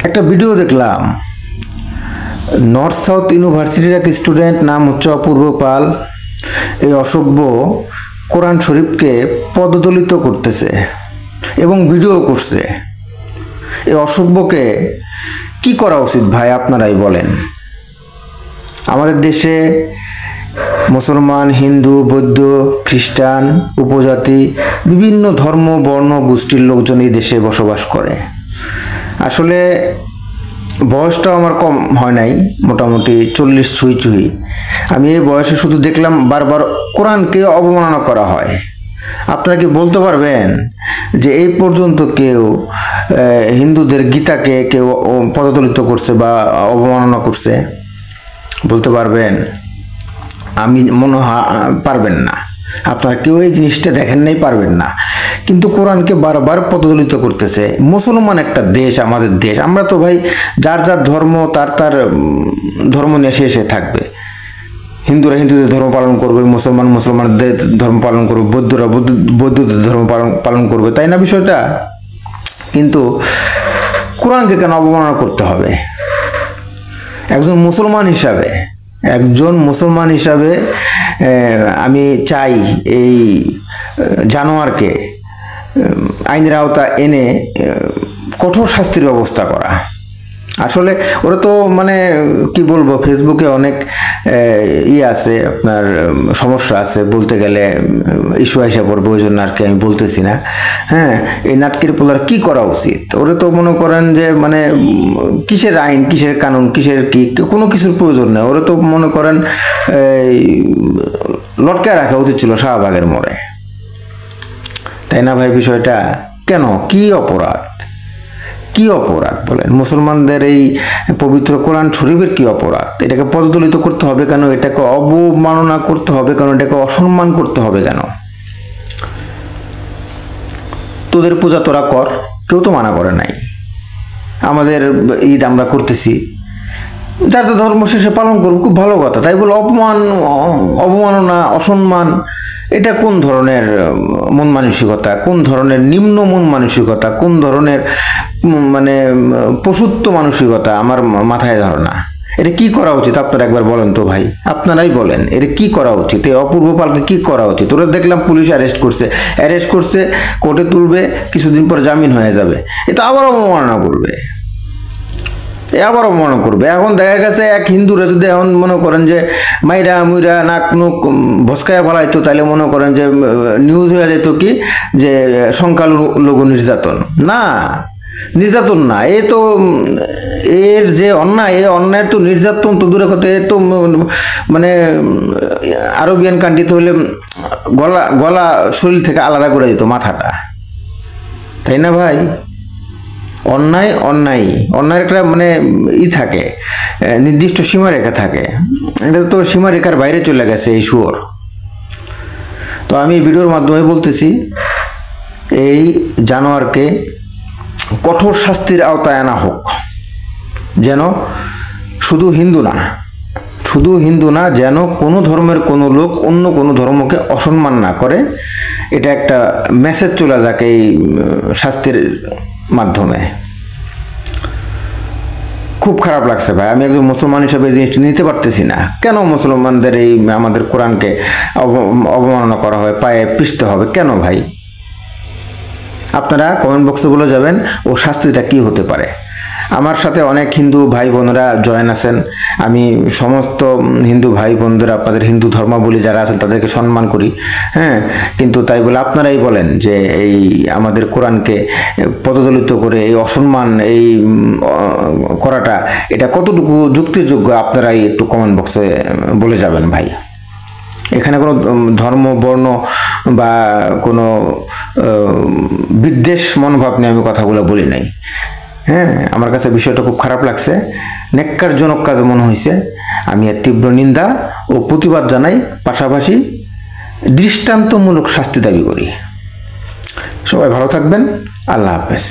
একটা ভিডিও দেখলাম, north south ইউনিভার্সিটির এক স্টুডেন্ট, নাম হচ্ছে অপূর্ব পাল। এই অসভ্য কোরআন শরীফকে পদদলিত করতেছে এবং ভিডিও করছে। এই অসভ্যকে কি করা উচিত ভাই, আপনারাই বলেন। আমাদের দেশে মুসলমান, হিন্দু, বৌদ্ধ, খ্রিস্টান, উপজাতি, বিভিন্ন ধর্ম বর্ণ গোষ্ঠীর লোকজন এই দেশে বসবাস করে। আসলে বয়সটাও আমার কম হয় নাই, মোটামুটি 40 ছুঁই ছুঁই। আমি এই বয়সে শুধু দেখলাম বারবার কোরআনকে অবমাননা করা হয়। আপনারা কি বলতে পারবেন যে এই পর্যন্ত কেউ হিন্দুদের গীতাকে কেউ পদদলিত করছে বা অবমাননা করছে? বলতে পারবেন? আমি মনে হয় পারবেন না। আপনারা কেউ এই জিনিসটা দেখেন নাই, পারবেন না। কিন্তু কোরআনকে বারবার পদদলিত করতেছে। মুসলমান একটা দেশ, আমাদের দেশ। আমরা তো ভাই যার যার ধর্ম তার তার ধর্ম নিয়ে এসে থাকবে। হিন্দুরা হিন্দুদের ধর্ম পালন করবে, মুসলমান মুসলমানদের ধর্ম পালন করবে, বৌদ্ধরা বৌদ্ধদের ধর্ম পালন করবে, তাই না বিষয়টা? কিন্তু কোরআনকে কেন অবমাননা করতে হবে? একজন মুসলমান হিসাবে আমি চাই এই জানোয়ারকে আইনের আওতা এনে কঠোর শাস্তির ব্যবস্থা করা। আসলে ওরা তো মানে কি বলবো, ফেসবুকে অনেক আছে, আপনার সমস্যা আছে, বলতে গেলে ইস্যু আইসা পড়বে, ওই জন্য আর কি আমি বলতেছি না। হ্যাঁ, এই নাটকের পোলার কি করা উচিত? ওরা তো মনে করেন যে মানে কিসের আইন, কিসের কানুন, কিসের কি, কোনো কিছুর প্রয়োজন নেই। ওরা তো মনে করেন লটকায় রাখা উচিত ছিল শাহবাগের মোড়ে, তাই না ভাই? বিষয়টা কেন, কি অপরাধ বলেন? মুসলমানদের এই পবিত্র কোরআন শরীফের কি অপরাধ? এটাকে পদদলিত করতে হবে কেন? এটাকে অবমাননা করতে হবে কেন? এটাকে অসম্মান করতে হবে কেন? তোদের পূজা তোরা কর, কেউ তো মানা করে নাই। আমাদের ঈদ আমরা করতেছি, যার যার ধর্ম শেষে পালন করবো, খুব ভালো কথা। তাই বলে অবমাননা, অসম্মান, এটা কোন ধরনের মন মানসিকতা, কোন ধরনের নিম্ন মন মানসিকতা, কোন ধরনের মানে পশুত্ব মানসিকতা? আমার মাথায় ধারণা। এটা কি করা উচিত আপনারা একবার বলেন তো ভাই, আপনারাই বলেন, এটা কি করা উচিত? এই অপূর্ব পালকে কি করা উচিত? ওরা দেখলাম পুলিশ অ্যারেস্ট করছে, কোর্টে তুলবে, কিছুদিন পর জামিন হয়ে যাবে। এটা আবার অবমাননা করবে। এখন দেখা গেছে এক হিন্দুরা যদি এখন মনে করেন যে মাইরা মুইরা নাক নুক ভস্কায়া ফেলাইতো, তাইলে মনে করেন যে নিউজ হয়ে যেত কি যে সংখ্যালঘু নির্যাতন। নির্যাতন না, এ তো এর যে অন্যায়, এই অন্যায়ের তো নির্যাতন তো দূরে কথা। এ তো মানে আরবিয়ান কান্ট্রিতে হলে গলা শরীর থেকে আলাদা করে দিত, মাথাটা, তাই না ভাই? অন্যায়ের একটা মানে থাকে, নির্দিষ্ট সীমারেখা থাকে। এটা তো সীমারেখার বাইরে চলে গেছে এই শুয়োর। তো আমি ভিডিওর মাধ্যমে বলতেছি, এই জানোয়ারকে কঠোর শাস্তির আওতায় আনা হোক, যেন শুধু হিন্দু না, যেন কোনো ধর্মের কোনো লোক অন্য কোনো ধর্মকে অসম্মান না করে। এটা একটা মেসেজ চলে যাক এই শাস্তির মাধ্যমে। খুব খারাপ লাগছে ভাই, আমি একজন মুসলমান হিসেবে জিনিসটা নিতে পারতেছি না। কেন মুসলমানদের এই আমাদের কোরআনকে অবমাননা করা হয়, পায়ে পিষতে হবে কেন ভাই? আপনারা কমেন্ট বক্সে বলে যাবেন ও শাস্তিটা কি হতে পারে। আমার সাথে অনেক হিন্দু ভাই বোনেরা জয়েন আছেন। আমি সমস্ত হিন্দু ভাই বোনদের, আপনাদের হিন্দু ধর্মাবলী যারা আছেন তাদেরকে সম্মান করি। হ্যাঁ, কিন্তু তাই বলে আপনারাই বলেন যে এই আমাদের কোরআনকে পদদলিত করে এই অসম্মান এই করাটা, এটা কতটুকু যুক্তিযোগ্য? আপনারাই একটু কমেন্ট বক্সে বলে যাবেন ভাই। এখানে কোনো ধর্ম বর্ণ বা কোনো বিদ্বেষ মনোভাব নিয়ে আমি কথাগুলো বলি নাই। হ্যাঁ, আমার কাছে বিষয়টা খুব খারাপ লাগছে, ন্যাক্কারজনক কাজ মনে হয়েছে। আমি এর তীব্র নিন্দা ও প্রতিবাদ জানাই, পাশাপাশি দৃষ্টান্তমূলক শাস্তি দাবি করি। সবাই ভালো থাকবেন, আল্লাহ হাফেজ।